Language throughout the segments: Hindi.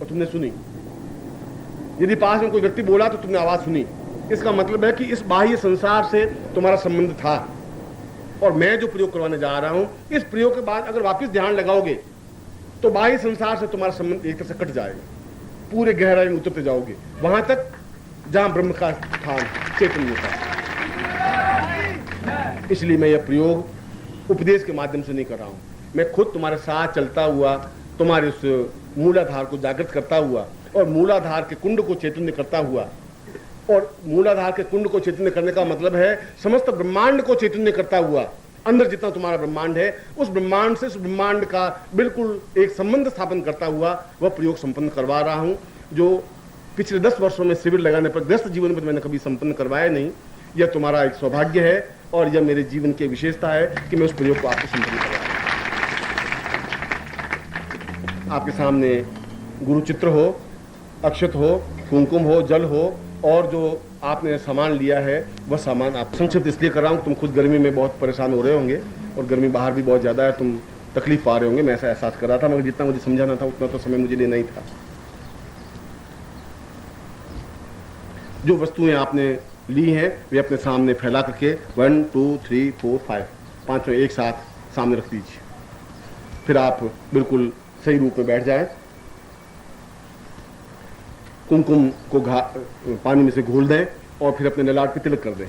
और तुमने सुनी। यदि पास में कोई व्यक्ति बोला तो तुमने आवाज सुनी। इसका मतलब है कि इस बाह्य संसार से तुम्हारा संबंध था, और मैं जो प्रयोग करवाने जा रहा हूं, इस प्रयोग के बाद अगर वापस ध्यान लगाओगे तो बाह्य संसार से तुम्हारा संबंध एक तरह से कट जाएगा, पूरे गहराई में उतरते जाओगे, वहां तक जहां ब्रह्म का स्थान, चैतन्य का। इसलिए मैं यह प्रयोग उपदेश के माध्यम से नहीं कर रहा हूं, मैं खुद तुम्हारे साथ चलता हुआ तुम्हारे उस मूलाधार को जागृत करता हुआ और मूलाधार के कुंड को चैतन्य करता हुआ, और मूलाधार के कुंड को चैतन्य करने का मतलब है समस्त ब्रह्मांड को चैतन्य करता हुआ, अंदर जितना तुम्हारा ब्रह्मांड है उस ब्रह्मांड से, उस ब्रह्मांड का बिल्कुल एक संबंध स्थापन करता हुआ वह प्रयोग संपन्न करवा रहा हूं, जो पिछले 10 वर्षों में शिविर लगाने पर ग्रस्त जीवन में मैंने कभी संपन्न करवाया नहीं। यह तुम्हारा एक सौभाग्य है और यह मेरे जीवन की विशेषता है कि मैं उस प्रयोग को आपको संपन्न करवा रहा हूं। आपके सामने गुरु चित्र हो, अक्षत हो, कुमकुम हो, जल हो, और जो आपने सामान लिया है वह सामान आप संक्षिप्त इसलिए कर रहा हूँ, तुम खुद गर्मी में बहुत परेशान हो रहे होंगे और गर्मी बाहर भी बहुत ज़्यादा है, तुम तकलीफ पा रहे होंगे, मैं ऐसा एहसास कर रहा था, मगर जितना मुझे समझाना था उतना तो समय मुझे लेना ही था। जो वस्तुएं आपने ली हैं वे अपने सामने फैला करके 1 2 3 4 5 पांचों एक साथ सामने रख दीजिए। फिर आप बिल्कुल सही रूप में बैठ जाए, कुमकुम को पानी में से घोल दें और फिर अपने ललाट पे तिलक कर दें।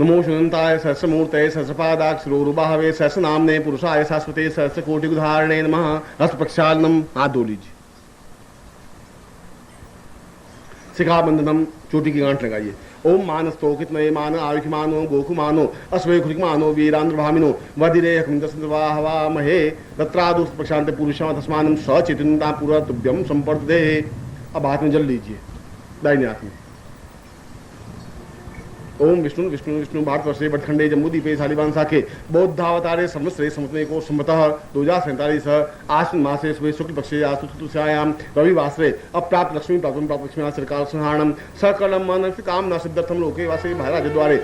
नमो शुनंताय सहस्रमूर्तये सहस्रपादाक्षरोरुबाहवे सहस्रनाम्ने पुरुषाय शाश्वते सहस्रकोटिधारणे नमः। हस्त प्रक्षालनम, हाथ धो लीजिए। शिखाबंधनम, चोटी की गांठ लगाइए। ओम मानस्तोकितमये मान आयुष्मानो गोकुमानो अश्वे खुरिकमानो वीरांध्रभामिनो वधिरे हवा महे तत्रादुष प्रशांत पुरुषां तस्मानं सचेतनता पूरा तुभ्यम संपर्दे। अब हाथ में जल लीजिए, दाहिने हाथ में। ओम विष्णु विष्णु विष्णु भारतवर्षे भटखंडे जम्बूद्वीपे शालिवान शाखे बौद्धावतारे संवत्सरे संवत्सरे को संवतः 2047 आश्विन मासे स्वे शुक्ल पक्षे आशुतुष्यायाम रविवासरे अप्राप्त लक्ष्मी प्राप्त लक्ष्मी सरकार संहारणम सकलम मनस्य कामना सिद्धर्थम लोके वासे महाराज द्वारे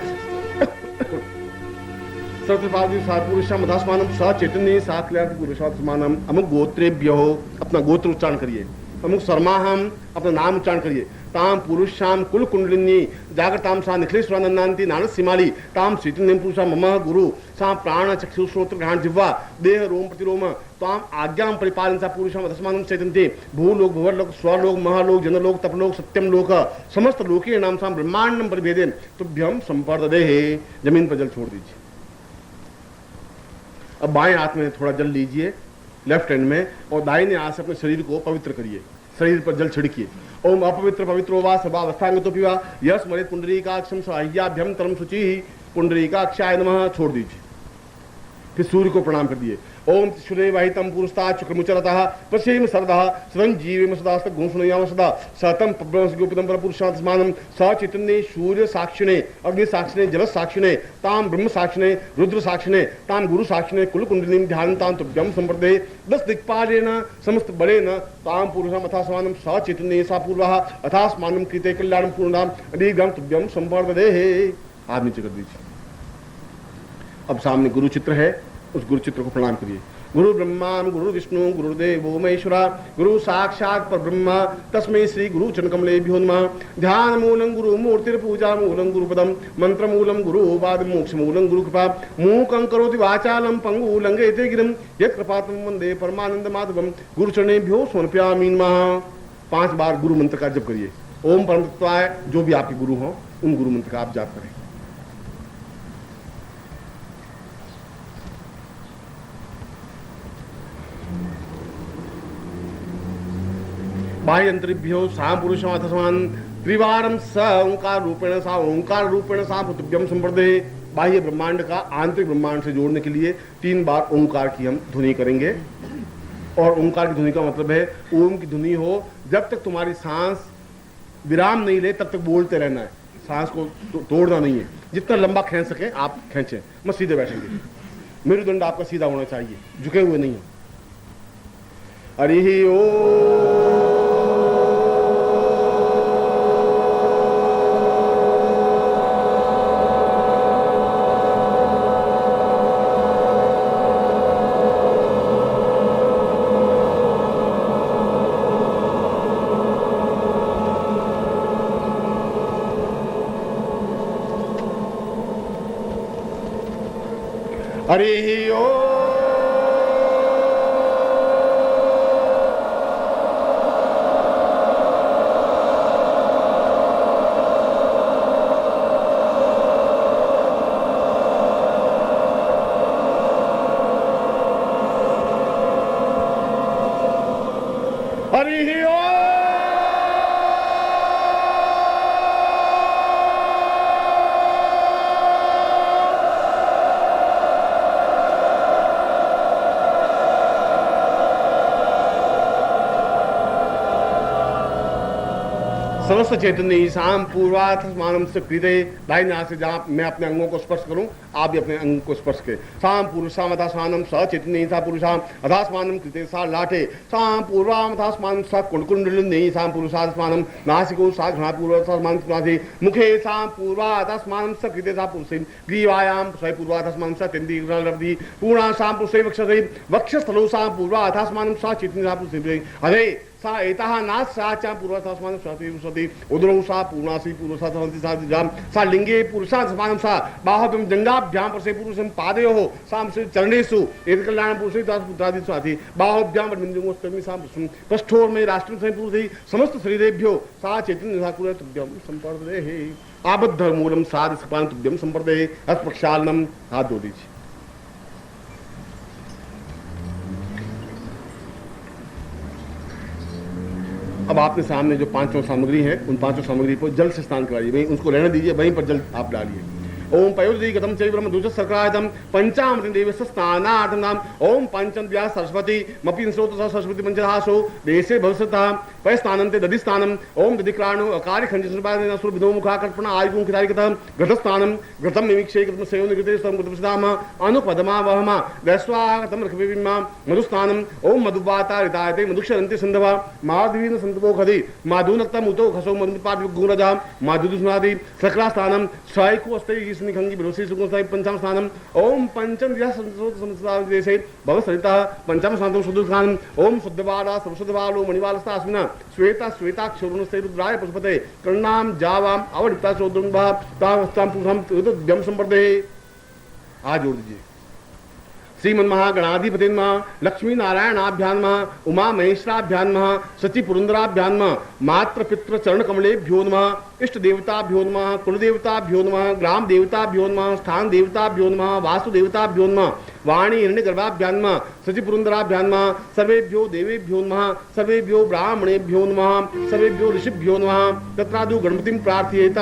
सर्वपादी पुरुषम मधास्मानम सचैतन्य साक्ल्याति पुरुषात्मानम। अमुक गोत्रेभ्यो, अपना गोत्र उच्चारण करिए। अमुक शर्माहम, अपना नाम उच्चारण करिए। ताम पुरुषाम कुल कुंडलिनी जागृताम सा निखिलेश्वरानंदांति नानस सिमाली ताम चैतन्यम पुरुषा मम गुरु सा प्राण चक्षु श्रोत्र घ्राण जिह्वा देह रोम प्रतिरोम ताम आज्ञाम परिपालन सा पुरुषम अधस्मानं चैतन्ते भूलोक भुवरलोक स्वरलोक महालोक जनलोक तपलोक सत्यम लोक समस्त लोके नाम सा ब्रह्मांडम परिभेदे तुभ्यम संपर्दे। जमीन पर जल छोड़ दीजिए। अब बाएं हाथ में थोड़ा जल लीजिए लेफ्ट हैंड में, और दाहिने हाथ से अपने शरीर को पवित्र करिए। शरीर पर जल छिड़किए। ओम अपवित्र पवित्रो वा सर्वावस्थांगतो पिवा यह स्मरित पुंडरीकाक्षम स्वाह्याभ्यम तरम शुचि पुंडरीकाक्षाय नमः। छोड़ दीजिए। फिर सूर्य को प्रणाम कर दिए। ओम शुरे वाहितम पुरुषता चक्रमुचरतः पश्येम सरदः सदं जीवेम सदास्त गुणसुनयाम सदा सतम ब्रह्मस्योपितम परपुरुषात्मानं सचैतन्ये सूर्य साक्षिणे अग्नि साक्षिणे जल साक्षिणे ताम ब्रह्म साक्षिणे रुद्र साक्षिणे ताम गुरु साक्षिणे कुल कुंडलिनीं ध्यानतां तुभ्यं संप्रदे 10 दिक्पालेन समस्त बलेन ताम पुरुषम अथास्मानं सचैतन्ये सा पूर्वः अथास्मानं कृते कल्याणं पूर्णां अधिगम तुभ्यं संप्रदे। हाथ नीचे कर दीजिए। अब सामने गुरु चित्र है, उस गुरु चित्र को प्रणाम करिए। गुरु ब्रह्मा गुरु विष्णु गुरुदेवो महेश्वरा गुरु साक्षात् परब्रह्म तस्मै श्री गुरु चरणकमलेभ्यो नमः। ध्यान मूलं गुरु मूर्तिर्पूजा मूलं गुरुपदम मंत्र मूलं गुरु उपाद मोक्ष मूलं गुरु कृपा मूकं करोति वाचालं पंगु लंघयते गिरिं यत्कृपातं वंदे परमानंद माधवम। गुरु चरणेभ्यो समर्पयामि नमः। 5 बार गुरु मंत्र का जप करिए। ओम परम तत्वाय, जो भी आपके गुरु हो उन गुरु मंत्र का आप जाप करें। बाह्यंतरिभ्यो सा पुरुषम अथस्मान त्रिवारम स ओंकार रूपेण सा पृथ्व्यम संप्रदे। बाह्य ब्रह्मांड का आंतरिक ब्रह्मांड से जोड़ने के लिए 3 बार ओंकार की हम ध्वनि करेंगे। और ओंकार की ध्वनि का मतलब है ओम की ध्वनि हो, जब तक तुम्हारी सांस विराम नहीं ले तब तक बोलते रहना है, सांस को तोड़ना नहीं है। जितना लंबा खींच सके आप खींचें। मत सीधे बैठेंगे, मेरुदंड आपका सीधा होना चाहिए, झुके हुए नहीं। हरि ओम। हरि ओम। हरि ओम। समस्त चैतन्य ईशान पूर्वाथ मानम से कृते। दाहिने हाथ से जहाँ मैं अपने अंगों को स्पर्श करूं, आप भी अपने अंग को स्पर्श करें। साम पुरुषाम अथास्मानम स चैतन्य ईसा पुरुषाम अथास्मानम कृते सा लाठे। साम पूर्वाम अथास्मानम स कुंडकुंडलिनी साम पुरुषास्मानम नासिको सा घृणापूर्वास्मानम कृते मुखे साम पूर्वा अथास्मानम स कृते सा पुरुषेन ग्रीवायाम स पूर्वा अथास्मानम स चंदी पूर्णा साम पुरुषे वक्षसे वक्षस्थलो साम पूर्वा अथास्मानम स चैतन्य सा पुरुषे अरे सा एताः नाथ सा चा पूर्वास्मानं सति सति उदरौ सा पूर्णासी पूर्वसा सन्ति सा जाम सा लिंगे पुरुषास्मानं सा बाहुभ्यां जंगाभ्यां परसे पुरुषं पादयोः साम से चरणेषु एतकल्याण पुरुषे दास पुत्रादि स्वाति बाहुभ्यां वरमिन्दुमस्तमि साम पुरुषं कष्ठोर में राष्ट्रं से पुरुषै समस्त शरीरेभ्यो सा चैतन्य सा कुलतुभ्यं संपर्दे आबद्ध मूलम साध सपानतुभ्यं संपर्दे अस्पक्षालनम। हाथ धो दीजिए। अब आपके सामने जो पांचों सामग्री है, उन पांचों सामग्री पर जल से स्नान कराइए, वहीं उसको रहने दीजिए, वहीं पर जल आप डालिए। ओम पयोदि गतम चै ब्रह्म दूष सर्कायतम पंचामृत देवस्य स्नानार्थं नाम ओम पंचम व्या सरस्वती मपि स्रोत सरस्वती पंचदासो देशे भवसतः पय स्नानन्ते दधि स्नानम ओम दधिक्राणो अकारि खंज सुपादेन असुर विधो मुखा कल्पन आयुगुं कितारि कथम घट स्नानम घटम मिमिक्षे कृतम सेवन कृते सम कृतम सदाम अनुपदमा वहमा वैश्वागतम रखविमा मधुस्नानम ओम मधुवाता रितायते मधुक्षरन्ते संधवा माधवीन संतपो खदि माधुनक्तम उतो खसो मधुपाद गुणजा माधुदुस्नादि सकला स्नानम स्वयको अस्ते निखंगी विरोसी सुगुणसाई पंचम स्नानम ओम पंचम दिया संस्कृत देशे भवसरिता पंचम स्नानम शुद्ध स्नानम ओम शुद्धवाला सर्वशुद्धवालो मणिवालस्ता अस्मिना श्वेता श्वेताक्षरुणस्ते रुद्राय पशुपते कर्णाम जावाम अवनिता चौद्रंभा तास्ताम पुरुषम तुद्यम संपर्दे। आज जोड़ दीजिए। श्रीमन्महागणाधिपति लक्ष्मी नारायणाभ्यान उमा महेश्वराभ्यान सची पुरंदराभ्यान मात्र पितृ चरण कमलेभ्यो नमः इष्ट देवताभ्यो नमः कुल देवताभ्यो नमः ग्राम देवताभ्यो नमः स्थान देवताभ्यो नमः वास्तु देवताभ्यो नमः वाणी हिरण्यगर्भाभ्यान सची पुरंदराभ्यान सर्वेभ्यो देवेभ्यो नमः सर्वेभ्यो ब्राह्मणेभ्यो नमः सर्वेभ्यो ऋषिभ्यो नमः तत्रादु गणपतिं प्रार्थयेत।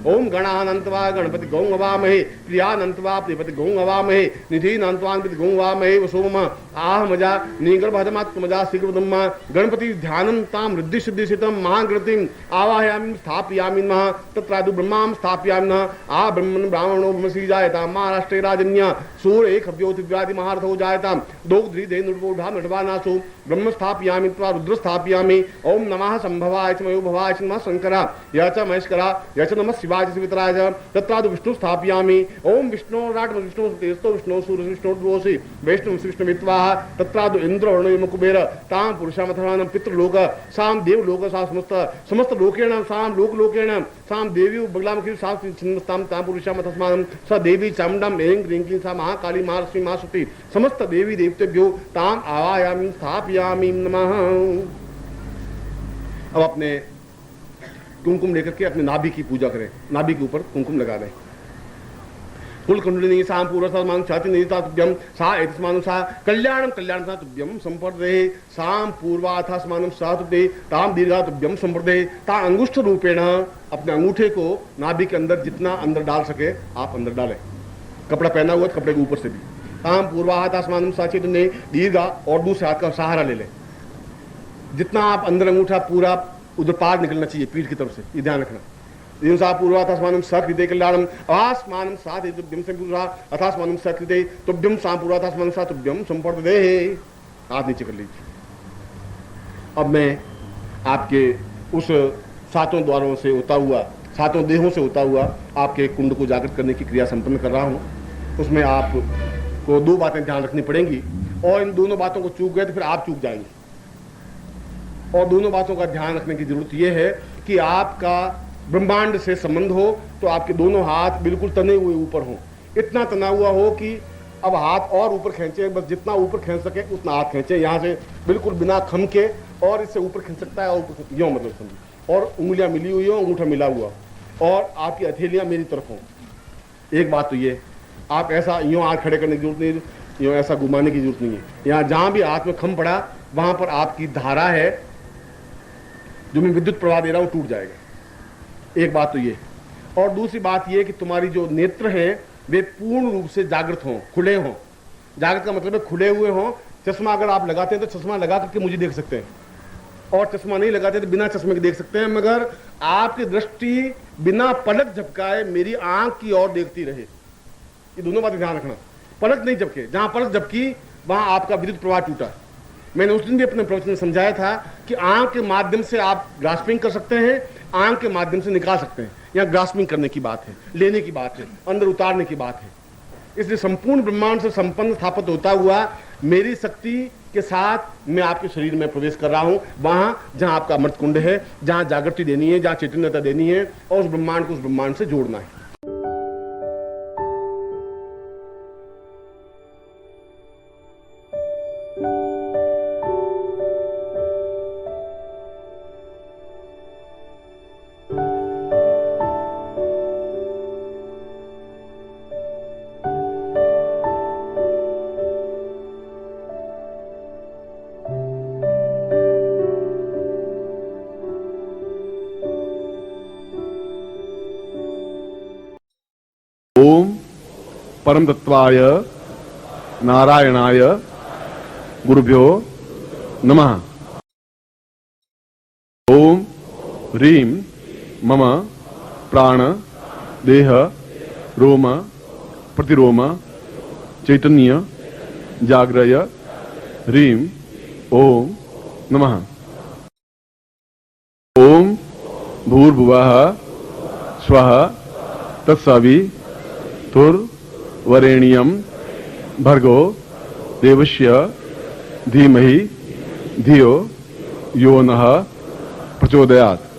ओम गणानंतवा गणपति गौं अवामहे प्रियानंतवा प्रियपति गौं अवामहे निधिनंतवान्वित गौं अवामहे वसोम आह मजा नीगर्भधमात्मजा शीघ्रदम्मा गणपति ध्यानं ताम रिद्धि सिद्धिसितं महागणपतिं आवाहयामि स्थापयामि नमः तत्रादु ब्रह्मां स्थापयामि नमः आ ब्रह्मन् ब्राह्मणो ब्रह्मसी जायता महाराष्ट्रे राजन्य सूर एक व्याधि महारथो जायतां दोग्ध्री धेनुर्वोढा मृडवानासु ब्रह्म स्थापयामि त्वा रुद्र स्थापयामि। ओम नमः संभवाय च मयो भवाय च नमः शंकरा य च महेश्वरा य च नमः शिवाय च वितराय च तत्रादु विष्णु स्थापयामि। ओम विष्णु राट विष्णु तेजस्तो विष्णु सूर्य विष्णु द्वोसि वैष्णव विष्णुमित्वा तत्रादु इंद्र वरुण कुबेर तां पुरुषामथानं पितृलोक साम देवलोक सा समस्त लोकेण साम लोकलोकेण साम देवी बगलामुखी सा छिन्नस्तां तां पुरुषामथस्मानं स देवी चामुण्डां ऐं ह्रीं क्लीं सा महाकाली महालक्ष्मी महाशक्ति समस्त देवी देवतेभ्यो ताम आवायामि स्थापयामि नमः। अब अपने कुमकुम लेकर के अपने नाभि की पूजा करें, नाभि के ऊपर कुमकुम लगा दें। कुल कुंडलिनी साम पूर्वसमान छाति निधिता तुभ्यम सा एतस्मानं सा कल्याणम कल्याण सा तुभ्यम संपर्दे साम पूर्वाथास्मानं सा तुभ्ये ताम दीर्घा तुभ्यम संपर्दे। ता अंगुष्ठ रूपेण अपने अंगूठे को नाभि के अंदर जितना अंदर डाल सके आप अंदर डालें। कपड़ा पहना हुआ कपड़े के ऊपर से भी। ताम पूर्वाथास्मानं सा चैतन्य दीर्घा और दूसरे हाथ का सहारा ले लें। जितना आप अंदर अंगूठा पूरा उधर पार निकलना चाहिए पीठ की तरफ से, ये ध्यान रखना। सा पूर्वाथास्मानं सकृते कल्याणम आस्मानं साधे तुभ्यं संपूर्वा अथास्मानं सकृते तुभ्यं सा पूर्वाथास्मानं सा तुभ्यं संपर्दे। हाथ नीचे कर लीजिए। अब मैं आपके उस सातों द्वारों से होता हुआ, सातों देहों से होता हुआ आपके कुंड को जागृत करने की क्रिया संपन्न कर रहा हूँ। उसमें आपको दो बातें ध्यान रखनी पड़ेंगी और इन दोनों बातों को चूक गए तो फिर आप चूक जाएंगे। और दोनों बातों का ध्यान रखने की जरूरत यह है कि आपका ब्रह्मांड से संबंध हो तो आपके दोनों हाथ बिल्कुल तने हुए ऊपर हों। इतना तना हुआ हो कि अब हाथ और ऊपर खींचे, बस जितना ऊपर खींच सके उतना हाथ खींचे, यहाँ से बिल्कुल बिना खम के, और इससे ऊपर खींच सकता है, और यूँ मतलब समझिए, और उंगलियां मिली हुई हो, अंगूठा मिला हुआ, और आपकी हथेलियां मेरी तरफ हों। एक बात तो ये, आप ऐसा यूँ हाथ खड़े करने की जरूरत नहीं, यूँ ऐसा घुमाने की जरूरत नहीं है। यहाँ जहाँ भी हाथ में खम पड़ा वहाँ पर आपकी धारा है, जो मैं विद्युत प्रवाह दे रहा हूँ, टूट जाएगा। एक बात तो ये, और दूसरी बात ये कि तुम्हारी जो नेत्र हैं वे पूर्ण रूप से जागृत हों, खुले हों। जागृत का मतलब है खुले हुए हों। चश्मा अगर आप लगाते हैं तो चश्मा लगा करके मुझे देख सकते हैं, और चश्मा नहीं लगाते तो बिना चश्मे के देख सकते हैं, मगर आपकी दृष्टि बिना पलक झपकाए मेरी आंख की ओर देखती रहे। ये दोनों बातें ध्यान रखना। पलक नहीं झपके, जहां पलक झपकी वहां आपका विद्युत प्रवाह टूटा। मैंने उस दिन भी अपने प्रवचन में समझाया था कि आंख के माध्यम से आप ग्रास्पिंग कर सकते हैं, आंख के माध्यम से निकाल सकते हैं। यहाँ ग्रास्पिंग करने की बात है, लेने की बात है, अंदर उतारने की बात है। इसलिए संपूर्ण ब्रह्मांड से संपन्न स्थापित होता हुआ मेरी शक्ति के साथ मैं आपके शरीर में प्रवेश कर रहा हूं, वहां जहां आपका अमृत कुंड है, जहां जागृति देनी है, जहां चैतन्यता देनी है, और उस ब्रह्मांड को उस ब्रह्मांड से जोड़ना है। ओम परम तत्वाय नारायणाय गुरुभ्यो नमः। ओम ह्रीं मम प्राण देह रोम प्रतिरोम चैतन्य जाग्रय ह्रीं ओम नमः। ओम भूर्भुवः स्वः तत्सवितुर्वरेण्यं भर्गो देवस्य धीमहि धियो यो नः प्रचोदयात्।